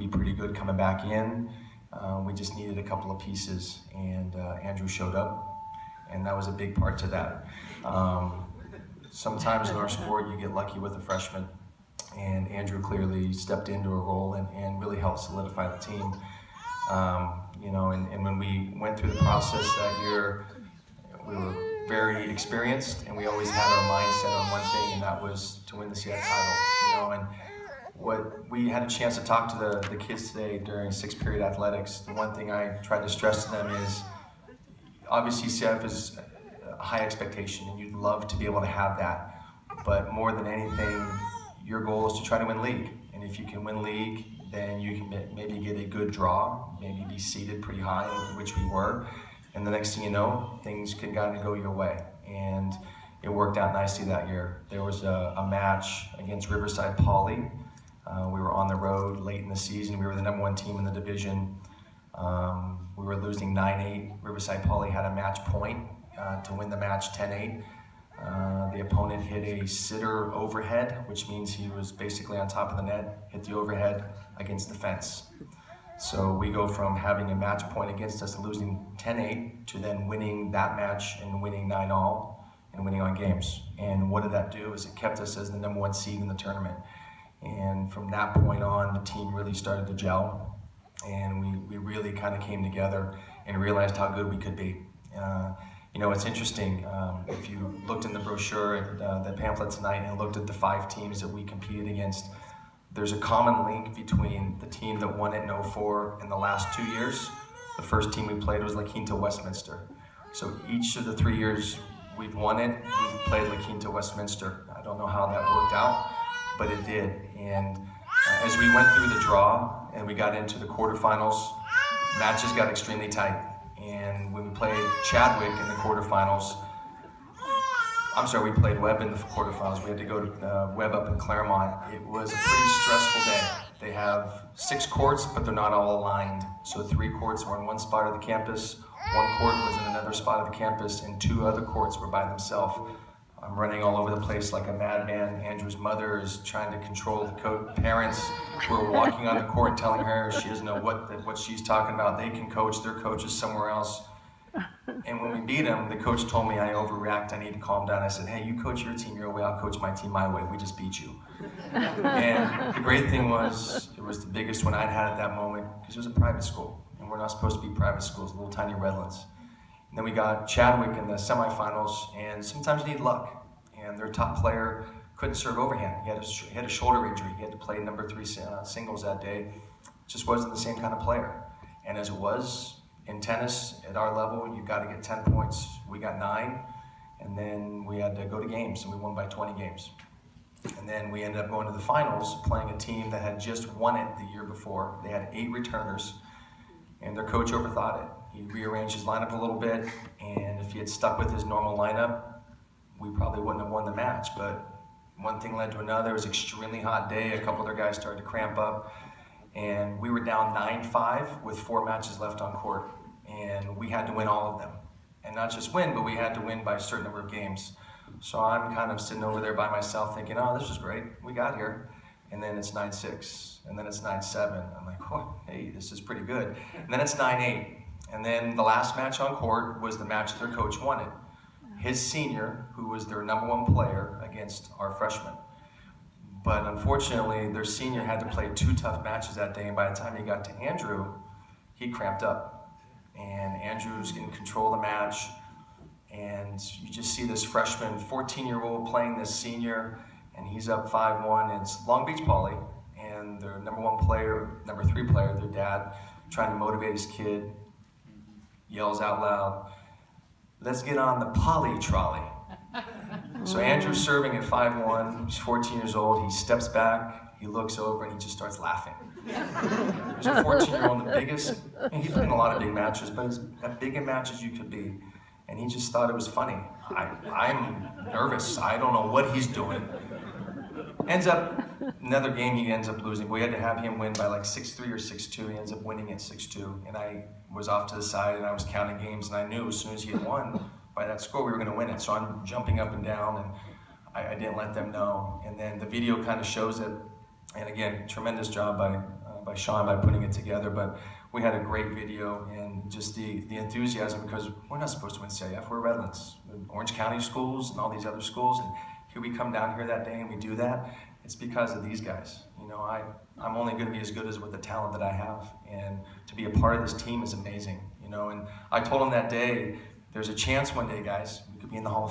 be pretty good coming back in. We just needed a couple of pieces, and Andrew showed up, and that was a big part to that. Sometimes in our sport, you get lucky with a freshman, and Andrew clearly stepped into a role and really helped solidify the team. And when we went through the process that year, we were very experienced, and we always had our mindset on one thing, and that was to win the CF title. And what we had a chance to talk to the kids today during sixth period athletics. The one thing I tried to stress to them is, obviously CF is a high expectation, and you'd love to be able to have that. But more than anything, your goal is to try to win league. And if you can win league, then you can maybe get a good draw, maybe be seated pretty high, which we were. And the next thing you know, things can kind of go your way. And it worked out nicely that year. There was a match against Riverside Poly. We were on the road late in the season. We were the #1 team in the division. We were losing 9-8. Riverside Poly had a match point to win the match 10-8. The opponent hit a sitter overhead, which means he was basically on top of the net, hit the overhead against the fence. So we go from having a match point against us, losing 10-8, to then winning that match and winning 9-all and winning on games. And what did that do? Is it kept us as the #1 seed in the tournament. And from that point on, the team really started to gel, and we really kind of came together and realized how good we could be. It's interesting, if you looked in the brochure, the pamphlet tonight, and looked at the 5 teams that we competed against, there's a common link between the team that won it in 04 and the last 2 years. The first team we played was La Quinta Westminster. So each of the 3 years we've won it, we've played La Quinta Westminster. I don't know how that worked out, but it did. And as we went through the draw and we got into the quarterfinals, matches got extremely tight. And when we played Chadwick in the quarterfinals, we played Webb in the quarterfinals. We had to go to Webb up in Claremont. It was a pretty stressful day. They have 6 courts, but they're not all aligned. So 3 courts were in one spot of the campus, 1 court was in another spot of the campus, and 2 other courts were by themselves. I'm running all over the place like a madman. Andrew's mother is trying to control the parents who are walking on the court, telling her she doesn't know what she's talking about. They can coach, their coach is somewhere else. And when we beat them, the coach told me I overreact, I need to calm down. I said, hey, you coach your team your way, I'll coach my team my way. We just beat you. And the great thing was, it was the biggest one I'd had at that moment, because it was a private school, and we're not supposed to be private schools, little tiny Redlands. And then we got Chadwick in the semifinals, and sometimes you need luck. And their top player couldn't serve overhand. He had a shoulder injury. He had to play number 3 singles that day. Just wasn't the same kind of player. And as it was, in tennis, at our level, you've got to get 10 points. We got 9, and then we had to go to games, and we won by 20 games. And then we ended up going to the finals, playing a team that had just won it the year before. They had 8 returners, and their coach overthought it. He rearranged his lineup a little bit, and if he had stuck with his normal lineup, we probably wouldn't have won the match. But one thing led to another. It was an extremely hot day. A couple of their guys started to cramp up, and we were down 9-5 with 4 matches left on court, and we had to win all of them. And not just win, but we had to win by a certain number of games. So I'm kind of sitting over there by myself thinking, oh, this is great. We got here. And then it's 9-6, and then it's 9-7. I'm like, oh, hey, this is pretty good. And then it's 9-8. And then the last match on court was the match their coach wanted. His senior, who was their #1 player, against our freshman. But unfortunately, their senior had to play 2 tough matches that day, and by the time he got to Andrew, he cramped up. And Andrew's in control of the match, and you just see this freshman, 14-year-old playing this senior, and he's up 5-1, and it's Long Beach Poly, and their #1 player, #3 player, their dad, trying to motivate his kid, yells out loud, let's get on the poly trolley. So Andrew's serving at 5-1, he's 14 years old, he steps back, he looks over, and he just starts laughing. There's a 14-year-old, the biggest, and he's been in a lot of big matches, but as big in matches you could be. And he just thought it was funny. I'm nervous, I don't know what he's doing. Ends up, another game he ends up losing. We had to have him win by like 6-3 or 6-2. He ends up winning at 6-2. And I was off to the side and I was counting games, and I knew as soon as he had won by that score, we were gonna win it. So I'm jumping up and down, and I didn't let them know. And then the video kind of shows it. And again, tremendous job by by Sean by putting it together, but we had a great video and just the enthusiasm, because we're not supposed to win CIF, we're Redlands, Orange County schools and all these other schools, and here we come down here that day and we do that. It's because of these guys. You know, I'm only going to be as good as with the talent that I have, and to be a part of this team is amazing. You know, and I told them that day, there's a chance one day, guys, we could be in the Hall of Fame.